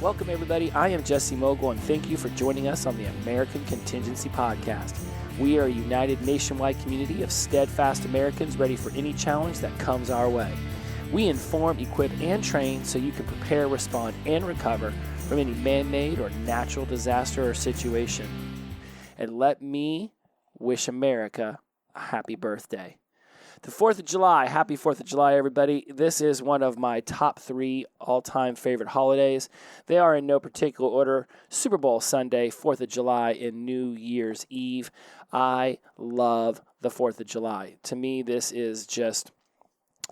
Welcome, everybody. I am Jesse Mogul, and thank you for joining us on the American Contingency Podcast. We are a united nationwide community of steadfast Americans ready for any challenge that comes our way. We inform, equip, and train so you can prepare, respond, and recover from any man-made or natural disaster or situation. And let me wish America a happy birthday. The 4th of July. Happy 4th of July, everybody. This is one of my top 3 all-time favorite holidays. They are in no particular order: Super Bowl Sunday, 4th of July, and New Year's Eve. I love the 4th of July. To me, this is just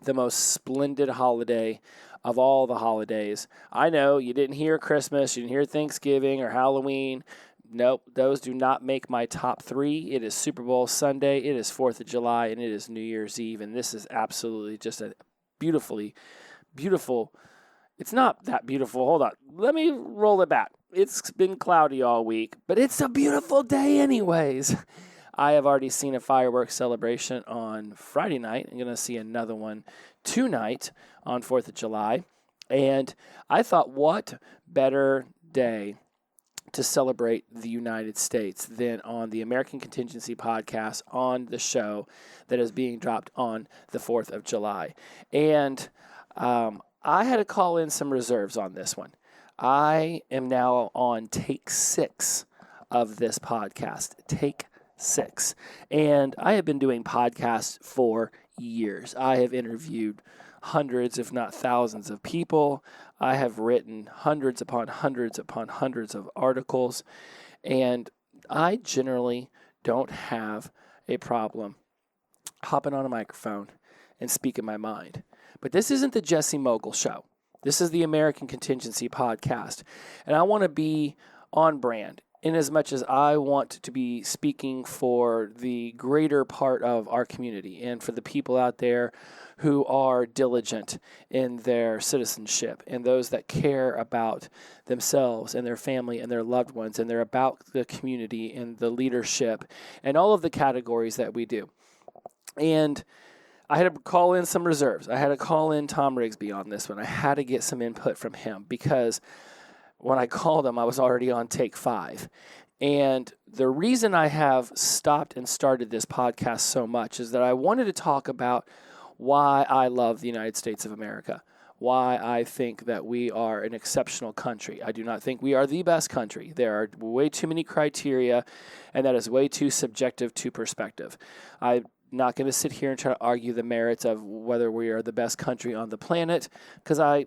the most splendid holiday of all the holidays. I know you didn't hear Christmas, you didn't hear Thanksgiving or Halloween. Nope, those do not make my top 3. It is Super Bowl Sunday, it is 4th of July, and it is New Year's Eve. And this is absolutely just a beautifully beautiful. It's not that beautiful. Hold on. Let me roll it back. It's been cloudy all week, but it's a beautiful day anyways. I have already seen a fireworks celebration on Friday night. I'm going to see another one tonight on 4th of July. And I thought, what better day to celebrate the United States than on the American Contingency Podcast, on the show that is being dropped on the 4th of July. And I had to call in some reserves on this one. I am now on take 6 of this podcast. Take 6. And I have been doing podcasts for years. I have interviewed hundreds, if not thousands, of people. I have written hundreds upon hundreds upon hundreds of articles, and I generally don't have a problem hopping on a microphone and speaking my mind. But this isn't the Jesse Mogul Show. This is the American Contingency Podcast, and I want to be on brand in as much as I want to be speaking for the greater part of our community and for the people out there who are diligent in their citizenship and those that care about themselves and their family and their loved ones, and they're about the community and the leadership and all of the categories that we do. And I had to call in some reserves. I had to call in Tom Rigsby on this one. I had to get some input from him because when I called him, I was already on take 5. And the reason I have stopped and started this podcast so much is that I wanted to talk about why I love the United States of America, why I think that we are an exceptional country. I do not think we are the best country. There are way too many criteria, and that is way too subjective to perspective. I'm not going to sit here and try to argue the merits of whether we are the best country on the planet, because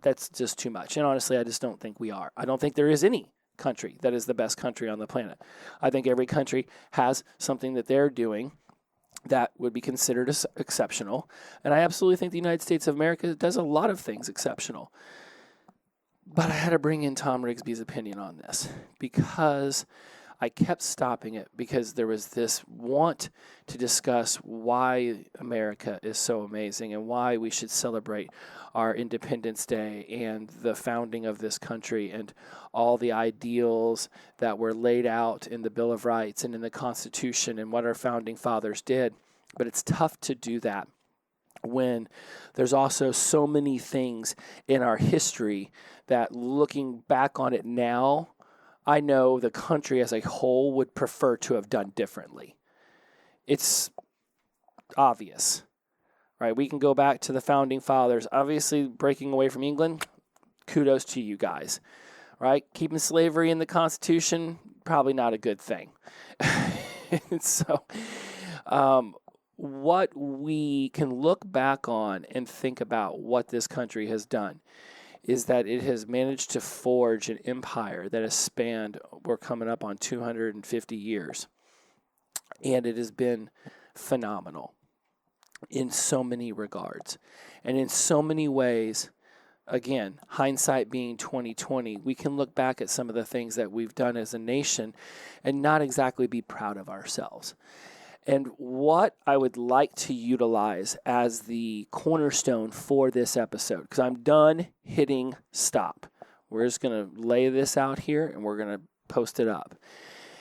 that's just too much. And honestly, I just don't think we are. I don't think there is any country that is the best country on the planet. I think every country has something that they're doing that would be considered as exceptional. And I absolutely think the United States of America does a lot of things exceptional. But I had to bring in Tom Rigsby's opinion on this because I kept stopping it because there was this want to discuss why America is so amazing and why we should celebrate our Independence Day and the founding of this country and all the ideals that were laid out in the Bill of Rights and in the Constitution and what our founding fathers did. But it's tough to do that when there's also so many things in our history that, looking back on it now, I know the country as a whole would prefer to have done differently. It's obvious, right? We can go back to the founding fathers. Obviously, breaking away from England, kudos to you guys, right? Keeping slavery in the Constitution, probably not a good thing. So, what we can look back on and think about what this country has done is that it has managed to forge an empire that has spanned, we're coming up on 250 years. And it has been phenomenal in so many regards. And in so many ways, again, hindsight being 2020, we can look back at some of the things that we've done as a nation and not exactly be proud of ourselves. And what I would like to utilize as the cornerstone for this episode, because I'm done hitting stop. We're just going to lay this out here and we're going to post it up.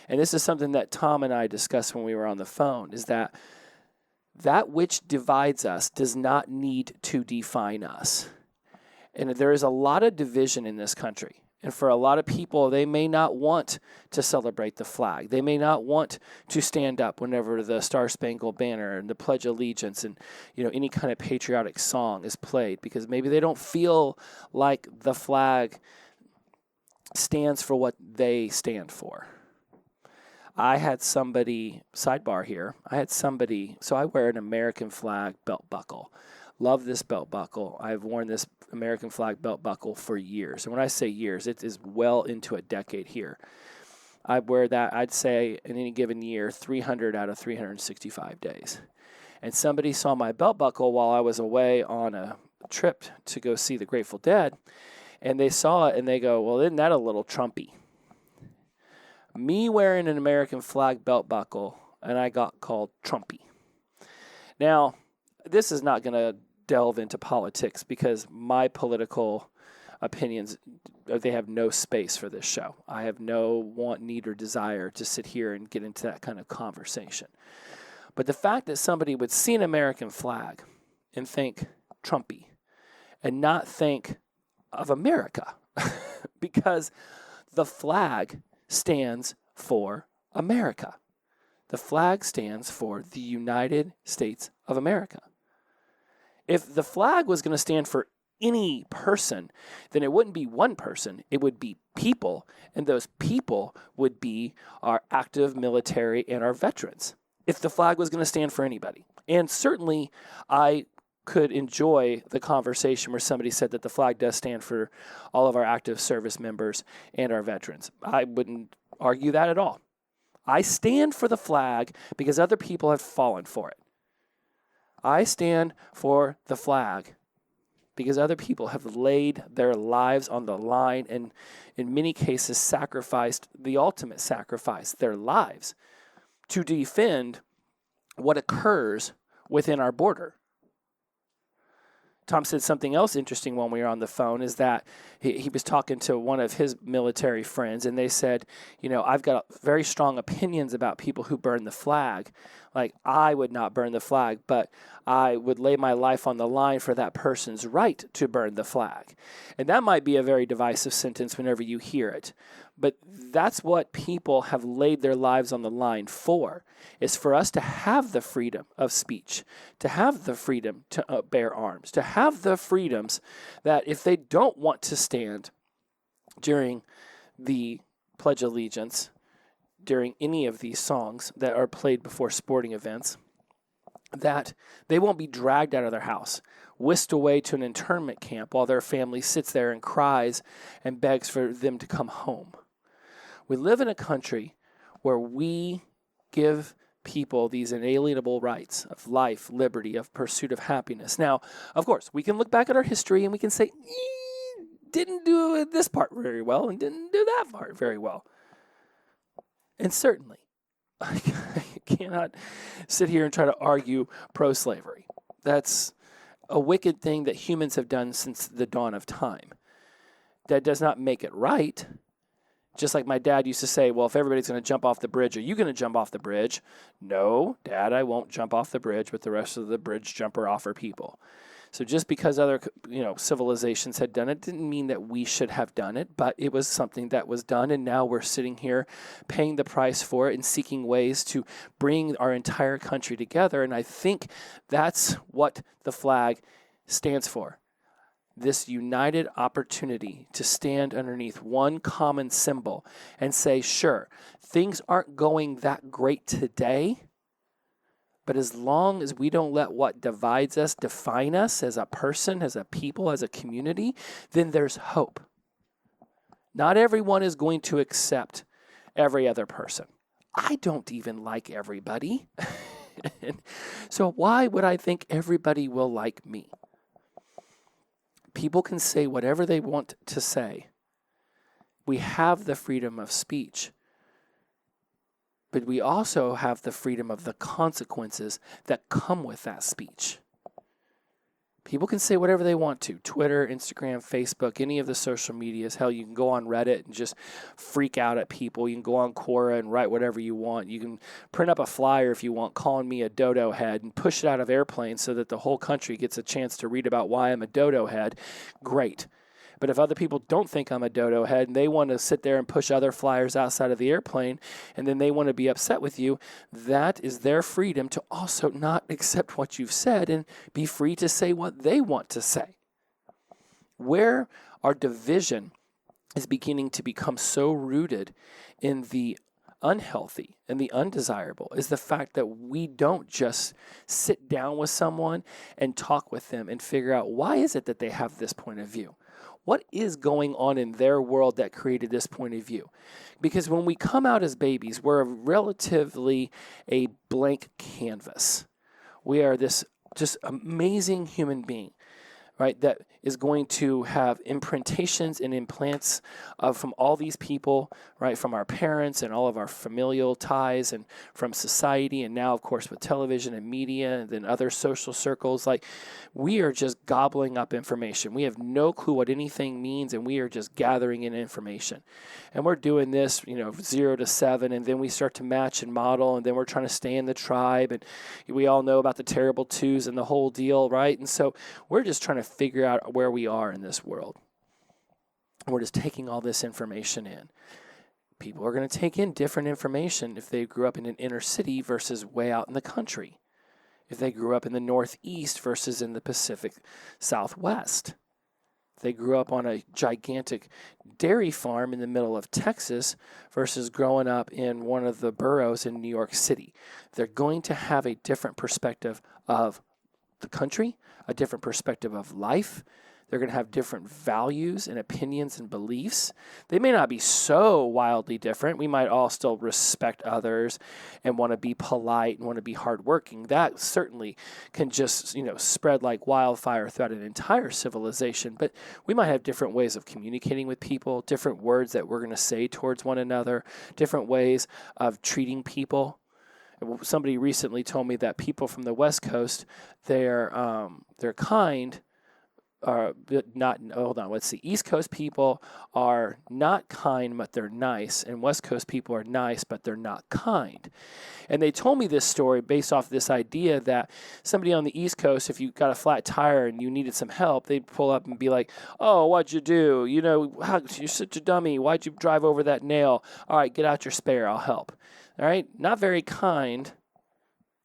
And this is something that Tom and I discussed when we were on the phone, is that which divides us does not need to define us. And there is a lot of division in this country. And for a lot of people, they may not want to celebrate the flag. They may not want to stand up whenever the Star-Spangled Banner and the Pledge of Allegiance and any kind of patriotic song is played, because maybe they don't feel like the flag stands for what they stand for. I had somebody, sidebar here, so I wear an American flag belt buckle. Love this belt buckle. I've worn this American flag belt buckle for years. And when I say years, it is well into a decade here. I wear that, I'd say, in any given year, 300 out of 365 days. And somebody saw my belt buckle while I was away on a trip to go see the Grateful Dead. And they saw it and they go, well, isn't that a little Trumpy? Me wearing an American flag belt buckle, and I got called Trumpy. Now, this is not going to delve into politics, because my political opinions, they have no space for this show. I have no want, need, or desire to sit here and get into that kind of conversation. But the fact that somebody would see an American flag and think Trumpy and not think of America, because the flag stands for America. The flag stands for the United States of America. If the flag was going to stand for any person, then it wouldn't be one person, it would be people, and those people would be our active military and our veterans, if the flag was going to stand for anybody. And certainly, I could enjoy the conversation where somebody said that the flag does stand for all of our active service members and our veterans. I wouldn't argue that at all. I stand for the flag because other people have fallen for it. I stand for the flag because other people have laid their lives on the line and in many cases sacrificed the ultimate sacrifice, their lives, to defend what occurs within our border. Tom said something else interesting when we were on the phone, is that he was talking to one of his military friends, and they said, I've got very strong opinions about people who burn the flag. Like, I would not burn the flag, but I would lay my life on the line for that person's right to burn the flag. And that might be a very divisive sentence whenever you hear it. But that's what people have laid their lives on the line for, is for us to have the freedom of speech, to have the freedom to bear arms, to have the freedoms that if they don't want to stand during the Pledge of Allegiance, during any of these songs that are played before sporting events, that they won't be dragged out of their house, whisked away to an internment camp while their family sits there and cries and begs for them to come home. We live in a country where we give people these inalienable rights of life, liberty, of pursuit of happiness. Now, of course, we can look back at our history and we can say, didn't do this part very well and didn't do that part very well. And certainly, I cannot sit here and try to argue pro-slavery. That's a wicked thing that humans have done since the dawn of time. That does not make it right. Just like my dad used to say, well, if everybody's going to jump off the bridge, are you going to jump off the bridge? No, Dad, I won't jump off the bridge with the rest of the bridge jumper offer people. So just because other civilizations had done it didn't mean that we should have done it, but it was something that was done, and now we're sitting here paying the price for it and seeking ways to bring our entire country together. And I think that's what the flag stands for. This united opportunity to stand underneath one common symbol and say, sure, things aren't going that great today, but as long as we don't let what divides us define us as a person, as a people, as a community, then there's hope. Not everyone is going to accept every other person. I don't even like everybody. So why would I think everybody will like me? People can say whatever they want to say. We have the freedom of speech. But we also have the freedom of the consequences that come with that speech. People can say whatever they want to. Twitter, Instagram, Facebook, any of the social medias. Hell, you can go on Reddit and just freak out at people. You can go on Quora and write whatever you want. You can print up a flyer if you want, calling me a dodo head, and push it out of airplanes so that the whole country gets a chance to read about why I'm a dodo head. Great. But if other people don't think I'm a dodo head and they want to sit there and push other flyers outside of the airplane and then they want to be upset with you, that is their freedom to also not accept what you've said and be free to say what they want to say. Where our division is beginning to become so rooted in the unhealthy and the undesirable is the fact that we don't just sit down with someone and talk with them and figure out why is it that they have this point of view. What is going on in their world that created this point of view? Because when we come out as babies, we're relatively a blank canvas. We are this just amazing human being, right, that is going to have imprintations and implants from all these people, right, from our parents and all of our familial ties and from society, and now, of course, with television and media and then other social circles. Like, we are just gobbling up information. We have no clue what anything means, and we are just gathering in information. And we're doing this, 0 to 7, and then we start to match and model, and then we're trying to stay in the tribe, and we all know about the terrible twos and the whole deal, right? And so we're just trying to figure out where we are in this world. And we're just taking all this information in. People are going to take in different information if they grew up in an inner city versus way out in the country. If they grew up in the Northeast versus in the Pacific Southwest. If they grew up on a gigantic dairy farm in the middle of Texas versus growing up in one of the boroughs in New York City. They're going to have a different perspective of the country, a different perspective of life. They're going to have different values and opinions and beliefs. They may not be so wildly different. We might all still respect others and want to be polite and want to be hardworking. That certainly can just, spread like wildfire throughout an entire civilization. But we might have different ways of communicating with people, different words that we're going to say towards one another, different ways of treating people. Somebody recently told me that people from the West Coast, they're kind. East Coast people are not kind, but they're nice, and West Coast people are nice, but they're not kind. And they told me this story based off this idea that somebody on the East Coast, if you got a flat tire and you needed some help, they'd pull up and be like, "Oh, what'd you do? You're such a dummy. Why'd you drive over that nail? All right, get out your spare. I'll help." All right, not very kind,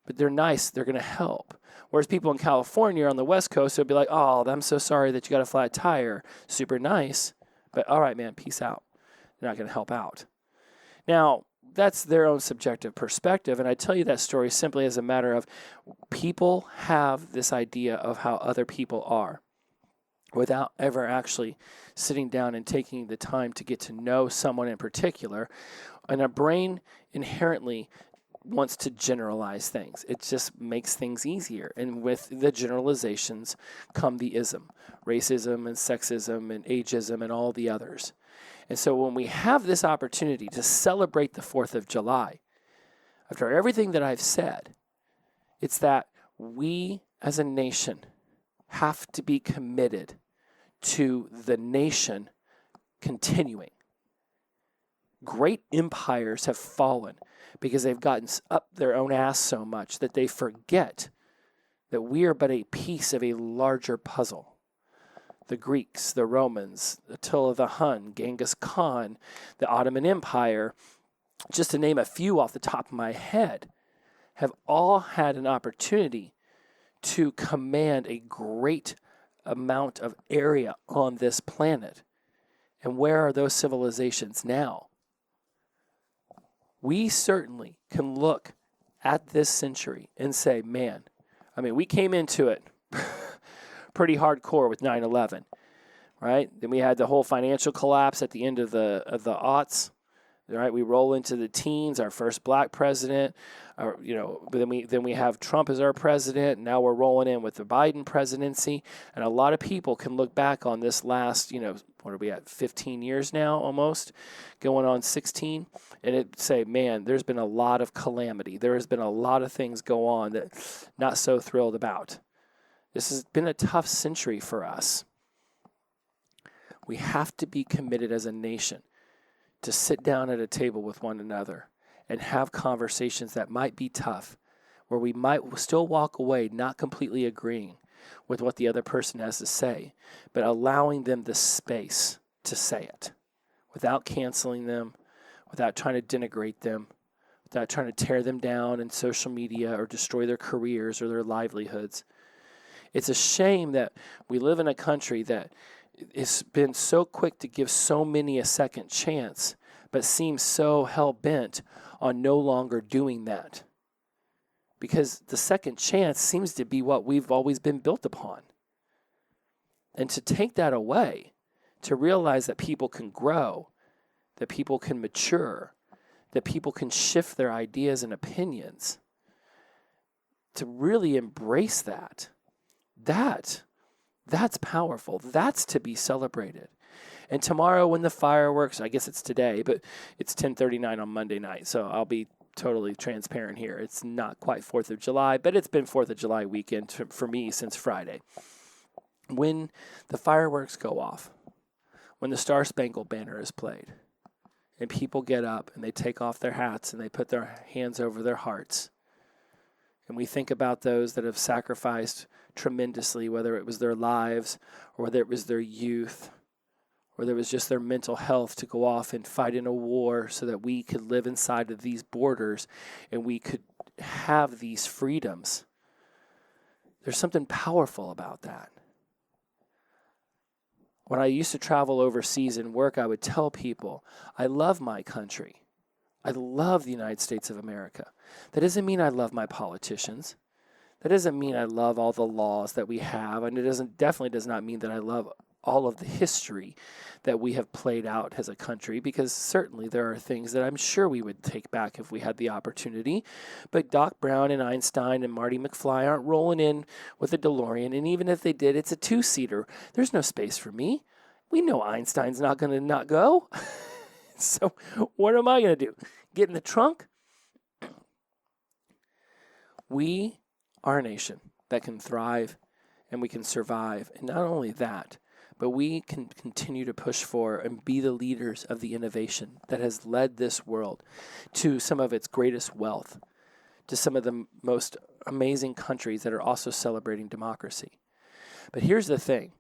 but they're nice. They're going to help. Whereas people in California on the West Coast would be like, "Oh, I'm so sorry that you got a flat tire." Super nice, but all right, man, peace out. They're not going to help out. Now, that's their own subjective perspective, and I tell you that story simply as a matter of people have this idea of how other people are without ever actually sitting down and taking the time to get to know someone in particular. And our brain inherently wants to generalize things. It just makes things easier. And with the generalizations come the ism, racism and sexism and ageism and all the others. And so when we have this opportunity to celebrate the 4th of July, after everything that I've said, it's that we as a nation have to be committed to the nation continuing. Great empires have fallen because they've gotten up their own ass so much that they forget that we are but a piece of a larger puzzle. The Greeks, the Romans, Attila the Hun, Genghis Khan, the Ottoman Empire, just to name a few off the top of my head, have all had an opportunity to command a great amount of area on this planet. And where are those civilizations now? We certainly can look at this century and say, man, we came into it pretty hardcore with 9/11, right? Then we had the whole financial collapse at the end of the aughts, right? We roll into the teens, our first black president, but then we have Trump as our president. And now we're rolling in with the Biden presidency, and a lot of people can look back on this last, what are we at, 15 years now almost, going on 16, and it say, man, there's been a lot of calamity. There has been a lot of things go on that not so thrilled about. This has been a tough century for us. We have to be committed as a nation to sit down at a table with one another and have conversations that might be tough, where we might still walk away not completely agreeing with what the other person has to say, but allowing them the space to say it without canceling them, without trying to denigrate them, without trying to tear them down in social media or destroy their careers or their livelihoods. It's a shame that we live in a country that has been so quick to give so many a second chance, but seems so hell-bent on no longer doing that. Because the second chance seems to be what we've always been built upon. And to take that away, to realize that people can grow, that people can mature, that people can shift their ideas and opinions, to really embrace that's powerful. That's to be celebrated. And tomorrow when the fireworks, I guess it's today, but it's 10:39 on Monday night, so I'll be totally transparent here. It's not quite 4th of July, but it's been 4th of July weekend for me since Friday. When the fireworks go off, when the Star Spangled Banner is played, and people get up and they take off their hats and they put their hands over their hearts, and we think about those that have sacrificed tremendously, whether it was their lives or whether it was their youth, or there was just their mental health to go off and fight in a war so that we could live inside of these borders and we could have these freedoms. There's something powerful about that. When I used to travel overseas and work, I would tell people, I love my country. I love the United States of America. That doesn't mean I love my politicians. That doesn't mean I love all the laws that we have, and it definitely does not mean that I love all of the history that we have played out as a country, because certainly there are things that I'm sure we would take back if we had the opportunity. But Doc Brown and Einstein and Marty McFly aren't rolling in with a DeLorean, and even if they did, it's a two-seater. There's no space for me. We know Einstein's not going to not go. So what am I going to do? Get in the trunk? We are a nation that can thrive and we can survive. And not only that, but we can continue to push for and be the leaders of the innovation that has led this world to some of its greatest wealth, to some of the most amazing countries that are also celebrating democracy. But here's the thing.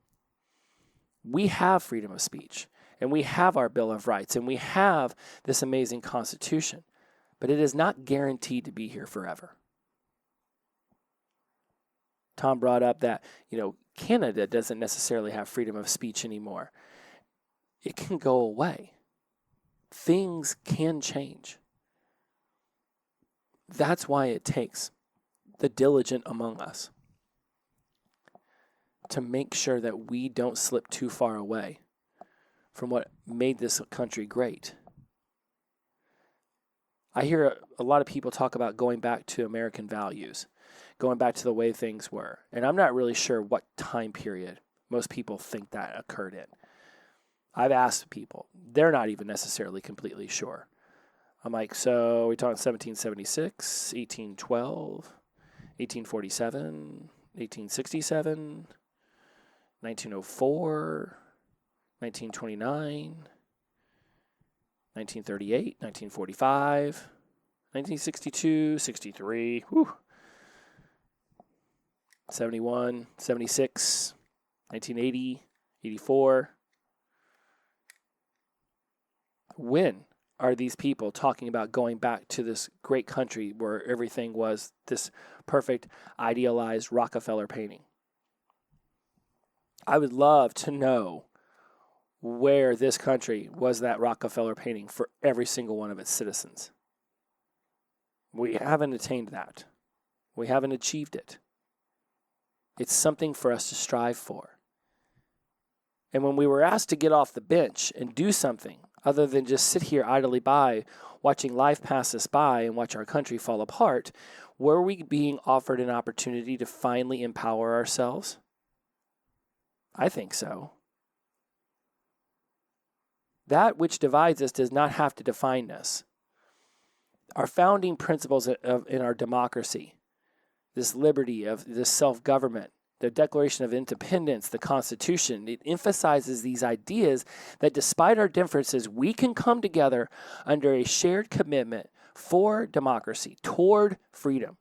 We have freedom of speech, and we have our Bill of Rights, and we have this amazing Constitution, but it is not guaranteed to be here forever. Tom brought up that, Canada doesn't necessarily have freedom of speech anymore. It can go away. Things can change. That's why it takes the diligent among us to make sure that we don't slip too far away from what made this country great. I hear a lot of people talk about going back to American values, going back to the way things were. And I'm not really sure what time period most people think that occurred in. I've asked people. They're not even necessarily completely sure. I'm like, so we're talking 1776, 1812, 1847, 1867, 1904, 1929, 1938, 1945, 1962, 63, 71, 76, 1980, 84. When are these people talking about going back to this great country where everything was this perfect, idealized Rockefeller painting? I would love to know where this country was that Rockefeller painting for every single one of its citizens. We haven't attained that. We haven't achieved it. It's something for us to strive for. And when we were asked to get off the bench and do something other than just sit here idly by, watching life pass us by and watch our country fall apart, were we being offered an opportunity to finally empower ourselves? I think so. That which divides us does not have to define us. Our founding principles in our democracy, this liberty of this self-government, the Declaration of Independence, the Constitution, it emphasizes these ideas that despite our differences, we can come together under a shared commitment for democracy, toward freedom.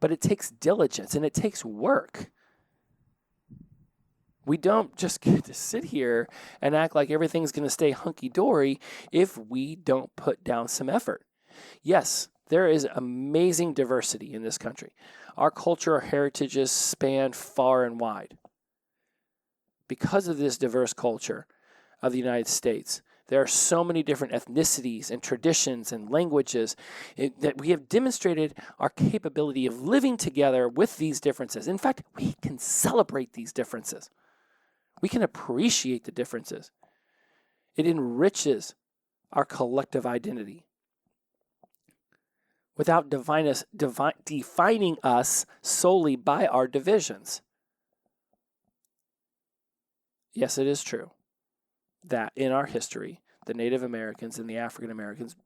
But it takes diligence and it takes work. We don't just get to sit here and act like everything's going to stay hunky-dory if we don't put down some effort. Yes, there is amazing diversity in this country. Our cultural heritages span far and wide. Because of this diverse culture of the United States, there are so many different ethnicities and traditions and languages that we have demonstrated our capability of living together with these differences. In fact, we can celebrate these differences. We can appreciate the differences. It enriches our collective identity without defining us solely by our divisions. Yes, it is true that in our history, the Native Americans and the African Americans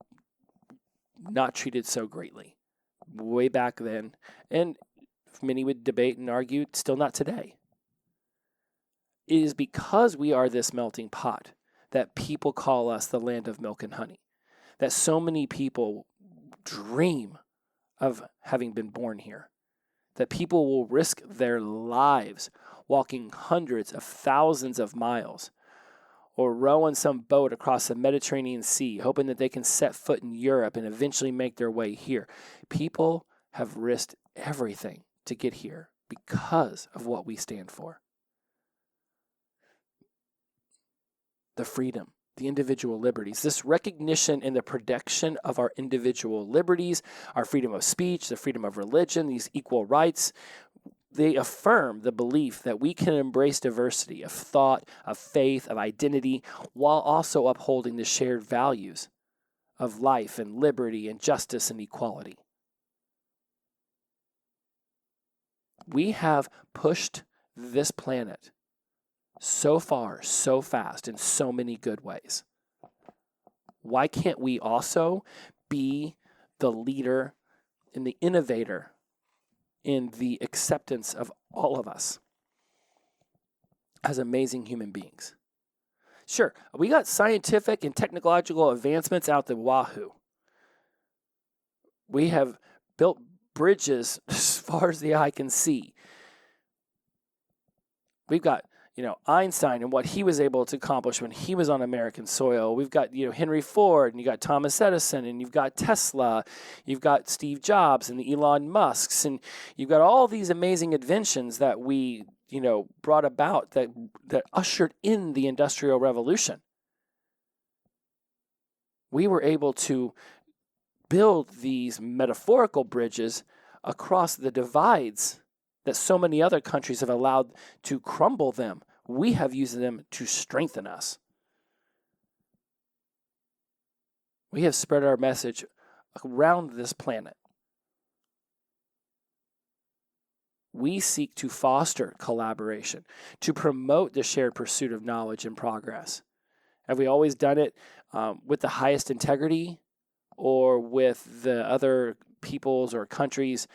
not treated so greatly way back then, and many would debate and argue still not today. It is because we are this melting pot that people call us the land of milk and honey, that so many people dream of having been born here, that people will risk their lives walking hundreds of thousands of miles or row on some boat across the Mediterranean Sea, hoping that they can set foot in Europe and eventually make their way here. People have risked everything to get here because of what we stand for. The freedom, the individual liberties, this recognition and the protection of our individual liberties, our freedom of speech, the freedom of religion, these equal rights, they affirm the belief that we can embrace diversity of thought, of faith, of identity, while also upholding the shared values of life and liberty and justice and equality. We have pushed this planet so far, so fast, in so many good ways. Why can't we also be the leader and the innovator in the acceptance of all of us as amazing human beings? Sure, we got scientific and technological advancements out the wahoo. We have built bridges as far as the eye can see. We've got Einstein and what he was able to accomplish when he was on American soil. We've got, Henry Ford, and you got Thomas Edison, and you've got Tesla, you've got Steve Jobs and the Elon Musks, and you've got all these amazing inventions that we, brought about that ushered in the Industrial Revolution. We were able to build these metaphorical bridges across the divides that so many other countries have allowed to crumble them. We have used them to strengthen us. We have spread our message around this planet. We seek to foster collaboration, to promote the shared pursuit of knowledge and progress. Have we always done it with the highest integrity or with the other people's or countries'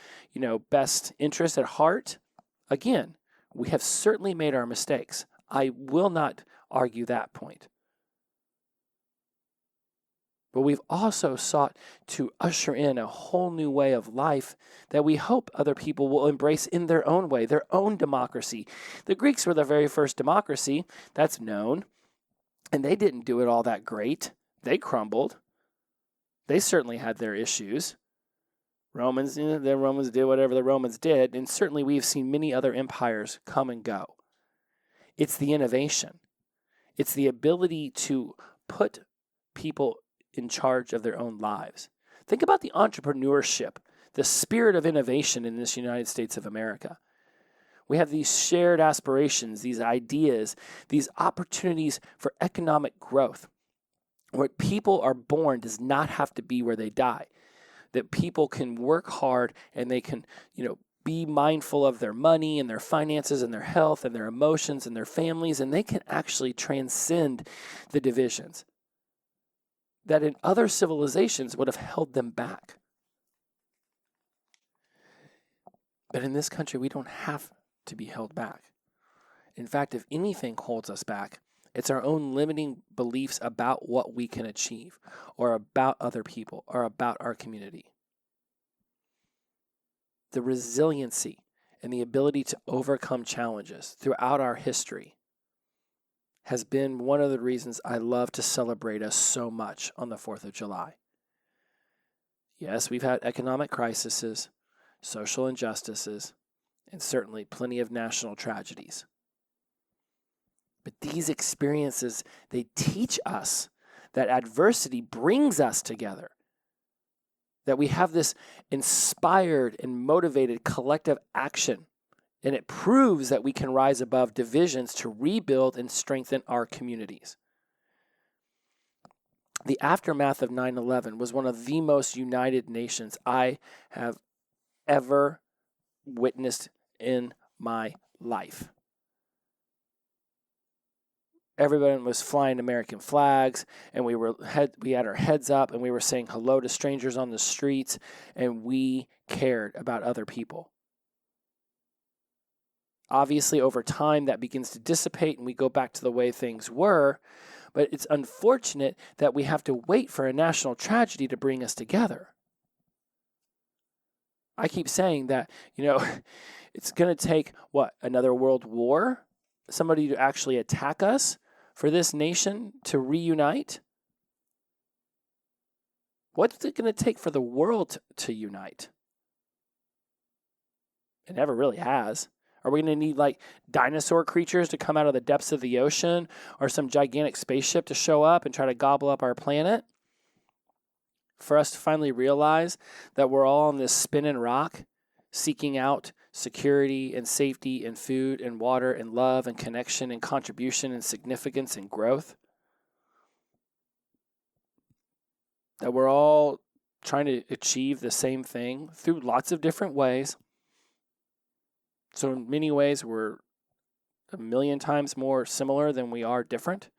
best interest at heart? Again, we have certainly made our mistakes. I will not argue that point. But we've also sought to usher in a whole new way of life that we hope other people will embrace in their own way, their own democracy. The Greeks were the very first democracy, that's known, and they didn't do it all that great. They crumbled. They certainly had their issues. The Romans did whatever the Romans did, and certainly we've seen many other empires come and go. It's the innovation. It's the ability to put people in charge of their own lives. Think about the entrepreneurship, the spirit of innovation in this United States of America. We have these shared aspirations, these ideas, these opportunities for economic growth. Where people are born does not have to be where they die. That people can work hard and they can, be mindful of their money and their finances and their health and their emotions and their families, and they can actually transcend the divisions that in other civilizations would have held them back. But in this country, we don't have to be held back. In fact, if anything holds us back, it's our own limiting beliefs about what we can achieve, or about other people, or about our community. The resiliency and the ability to overcome challenges throughout our history has been one of the reasons I love to celebrate us so much on the 4th of July. Yes, we've had economic crises, social injustices, and certainly plenty of national tragedies. But these experiences, they teach us that adversity brings us together, that we have this inspired and motivated collective action, and it proves that we can rise above divisions to rebuild and strengthen our communities. The aftermath of 9/11 was one of the most united nations I have ever witnessed in my life. Everyone was flying American flags, and we had our heads up, and we were saying hello to strangers on the streets, and we cared about other people. Obviously, over time, that begins to dissipate, and we go back to the way things were, but it's unfortunate that we have to wait for a national tragedy to bring us together. I keep saying that, it's going to take, another world war? Somebody to actually attack us for this nation to reunite? What's it going to take for the world to unite? It never really has. Are we going to need dinosaur creatures to come out of the depths of the ocean, or some gigantic spaceship to show up and try to gobble up our planet? For us to finally realize that we're all on this spinning rock, seeking out security and safety and food and water and love and connection and contribution and significance and growth. That we're all trying to achieve the same thing through lots of different ways. So in many ways, we're a million times more similar than we are different.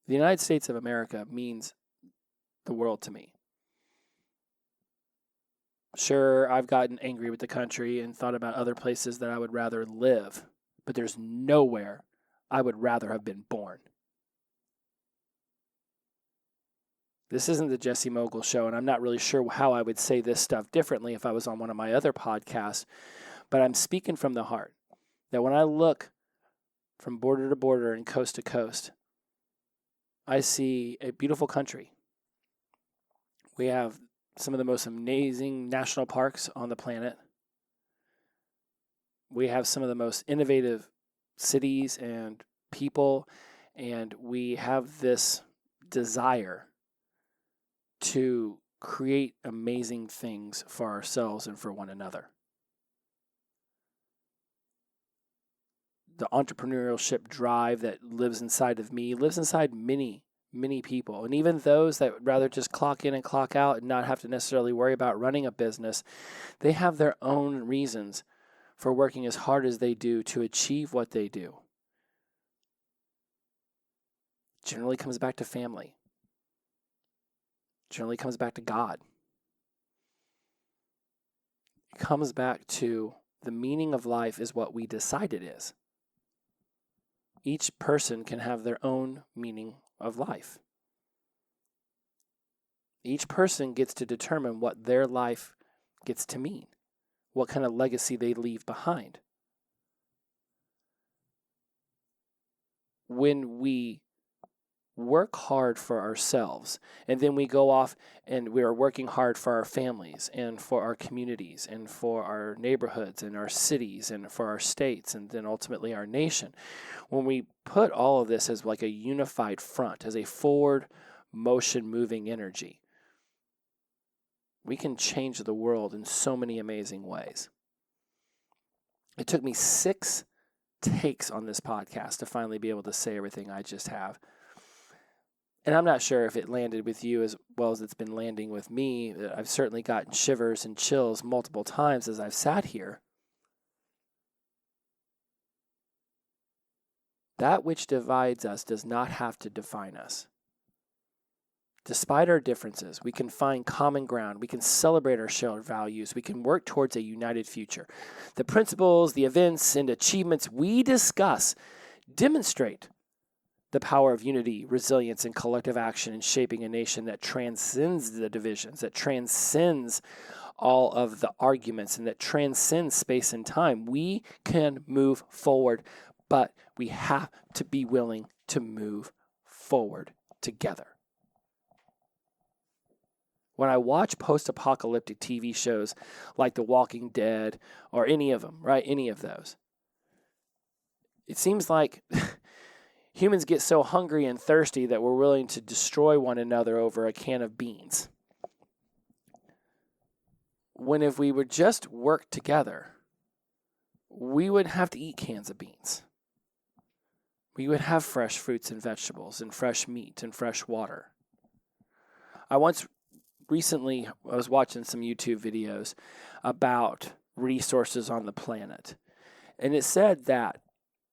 The United States of America means the world to me. Sure, I've gotten angry with the country and thought about other places that I would rather live, but there's nowhere I would rather have been born. This isn't the Jesse Mogul Show, and I'm not really sure how I would say this stuff differently if I was on one of my other podcasts, but I'm speaking from the heart. That when I look from border to border and coast to coast, I see a beautiful country. We have some of the most amazing national parks on the planet. We have some of the most innovative cities and people, and we have this desire to create amazing things for ourselves and for one another. The entrepreneurship drive that lives inside of me lives inside many people. And even those that would rather just clock in and clock out and not have to necessarily worry about running a business, they have their own reasons for working as hard as they do to achieve what they do. Generally comes back to family. Generally comes back to God. It comes back to the meaning of life is what we decide it is. Each person can have their own meaning of life. Each person gets to determine what their life gets to mean, what kind of legacy they leave behind. When we work hard for ourselves, and then we go off and we are working hard for our families and for our communities and for our neighborhoods and our cities and for our states and then ultimately our nation. When we put all of this as like a unified front, as a forward motion moving energy, we can change the world in so many amazing ways. It took me 6 takes on this podcast to finally be able to say everything I just have. And I'm not sure if it landed with you as well as it's been landing with me. I've certainly gotten shivers and chills multiple times as I've sat here. That which divides us does not have to define us. Despite our differences, we can find common ground. We can celebrate our shared values. We can work towards a united future. The principles, the events, and achievements we discuss demonstrate the power of unity, resilience, and collective action in shaping a nation that transcends the divisions, that transcends all of the arguments, and that transcends space and time. We can move forward, but we have to be willing to move forward together. When I watch post-apocalyptic TV shows like The Walking Dead or any of them, right, any of those, it seems like humans get so hungry and thirsty that we're willing to destroy one another over a can of beans. When if we would just work together, we wouldn't have to eat cans of beans. We would have fresh fruits and vegetables and fresh meat and fresh water. Recently, I was watching some YouTube videos about resources on the planet. And it said that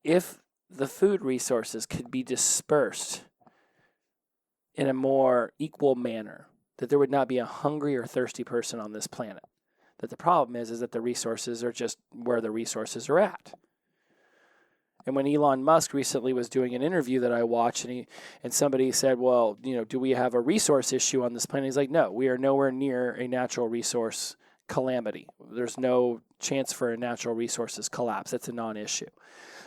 if the food resources could be dispersed in a more equal manner, that there would not be a hungry or thirsty person on this planet. That the problem is that the resources are just where the resources are at. And when Elon Musk recently was doing an interview that I watched, and somebody said, well, do we have a resource issue on this planet? He's like, no, we are nowhere near a natural resource calamity. There's no chance for a natural resources collapse. That's a non-issue.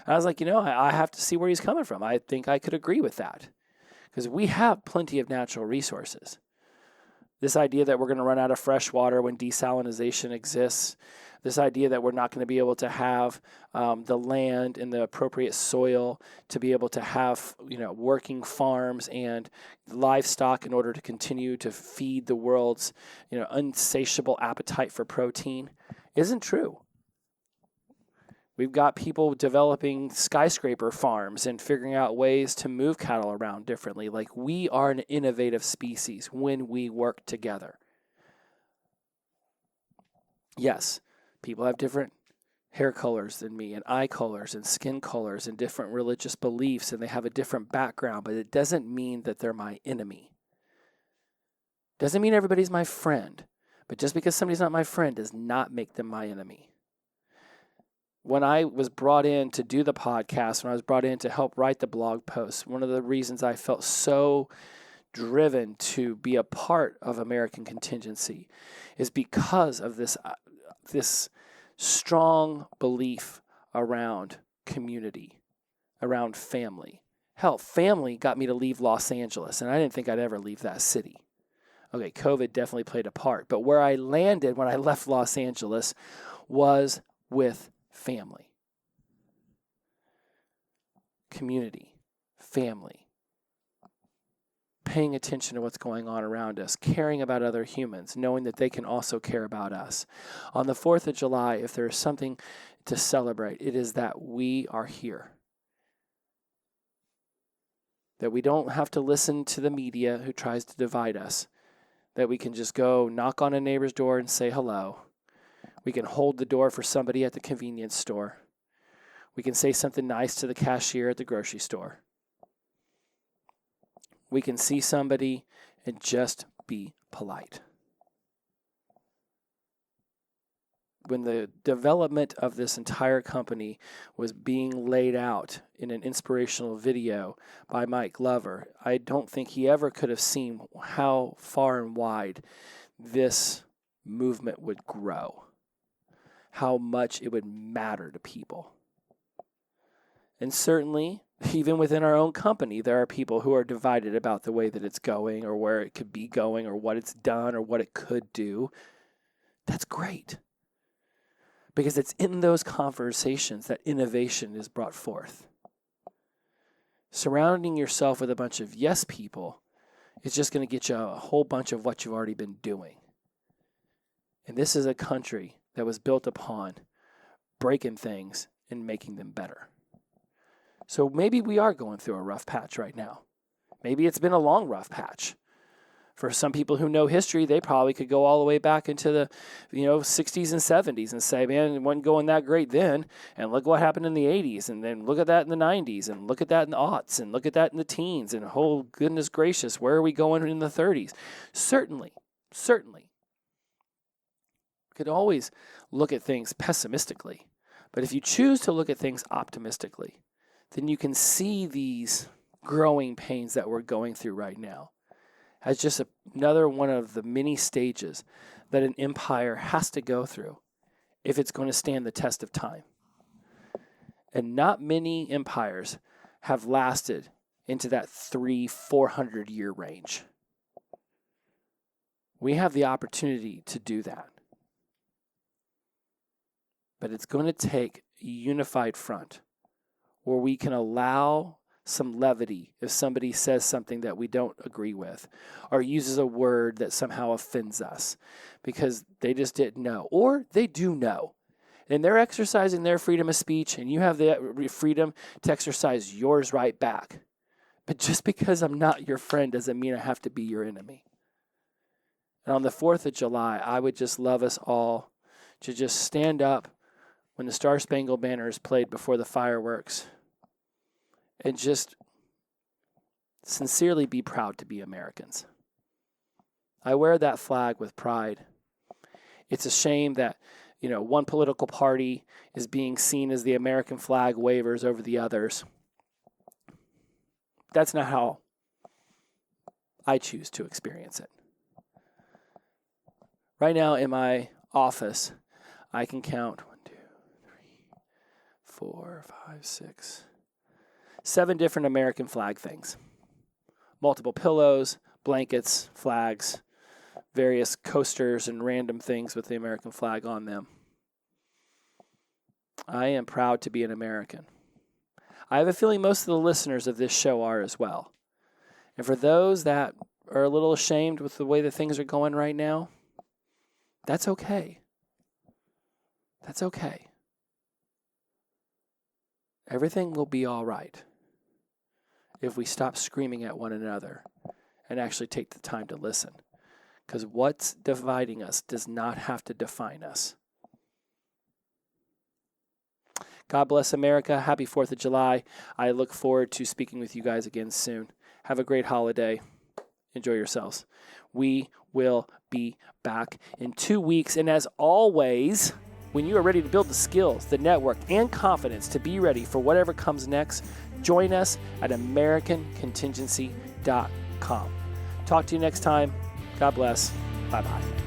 And I was like, I have to see where he's coming from. I think I could agree with that because we have plenty of natural resources. This idea that we're going to run out of fresh water when desalination exists, this idea that we're not going to be able to have the land and the appropriate soil to be able to have, working farms and livestock in order to continue to feed the world's, insatiable appetite for protein isn't true. We've got people developing skyscraper farms and figuring out ways to move cattle around differently. Like, we are an innovative species when we work together. Yes, people have different hair colors than me and eye colors and skin colors and different religious beliefs, and they have a different background, but it doesn't mean that they're my enemy. Doesn't mean everybody's my friend, but just because somebody's not my friend does not make them my enemy. When I was brought in to do the podcast, when I was brought in to help write the blog posts, one of the reasons I felt so driven to be a part of American Contingency is because of this strong belief around community, around family. Hell, family got me to leave Los Angeles, and I didn't think I'd ever leave that city. Okay, COVID definitely played a part, but where I landed when I left Los Angeles was with family, community, family, paying attention to what's going on around us, caring about other humans, knowing that they can also care about us. On the 4th of July, if there is something to celebrate, it is that we are here. That we don't have to listen to the media who tries to divide us. That we can just go knock on a neighbor's door and say hello. We can hold the door for somebody at the convenience store. We can say something nice to the cashier at the grocery store. We can see somebody and just be polite. When the development of this entire company was being laid out in an inspirational video by Mike Glover, I don't think he ever could have seen how far and wide this movement would grow. How much it would matter to people. And certainly, even within our own company, there are people who are divided about the way that it's going or where it could be going or what it's done or what it could do. That's great. Because it's in those conversations that innovation is brought forth. Surrounding yourself with a bunch of yes people is just going to get you a whole bunch of what you've already been doing. And this is a country that was built upon breaking things and making them better. So maybe we are going through a rough patch right now. Maybe it's been a long rough patch. For some people who know history, they probably could go all the way back into the 60s and 70s and say, man, it wasn't going that great then. And look what happened in the 80s. And then look at that in the 90s. And look at that in the aughts. And look at that in the teens. And oh, goodness gracious, where are we going in the 30s? Certainly. We could always look at things pessimistically. But if you choose to look at things optimistically, then you can see these growing pains that we're going through right now as just another one of the many stages that an empire has to go through if it's going to stand the test of time. And not many empires have lasted into that 300-400 year range. We have the opportunity to do that. But it's going to take a unified front where we can allow some levity if somebody says something that we don't agree with or uses a word that somehow offends us because they just didn't know, or they do know. And they're exercising their freedom of speech, and you have the freedom to exercise yours right back. But just because I'm not your friend doesn't mean I have to be your enemy. And on the 4th of July, I would just love us all to just stand up when the Star Spangled Banner is played before the fireworks and just sincerely be proud to be Americans. I wear that flag with pride. It's a shame that, one political party is being seen as the American flag wavers over the others. That's not how I choose to experience it. Right now in my office, I can count 1, 2, 3, 4, 5, 6, 7 different American flag things. Multiple pillows, blankets, flags, various coasters and random things with the American flag on them. I am proud to be an American. I have a feeling most of the listeners of this show are as well. And for those that are a little ashamed with the way that things are going right now, that's okay. That's okay. Everything will be all right if we stop screaming at one another and actually take the time to listen. Because what's dividing us does not have to define us. God bless America. Happy 4th of July. I look forward to speaking with you guys again soon. Have a great holiday. Enjoy yourselves. We will be back in 2 weeks. And as always, when you are ready to build the skills, the network, and confidence to be ready for whatever comes next, join us at AmericanContingency.com. Talk to you next time. God bless. Bye-bye.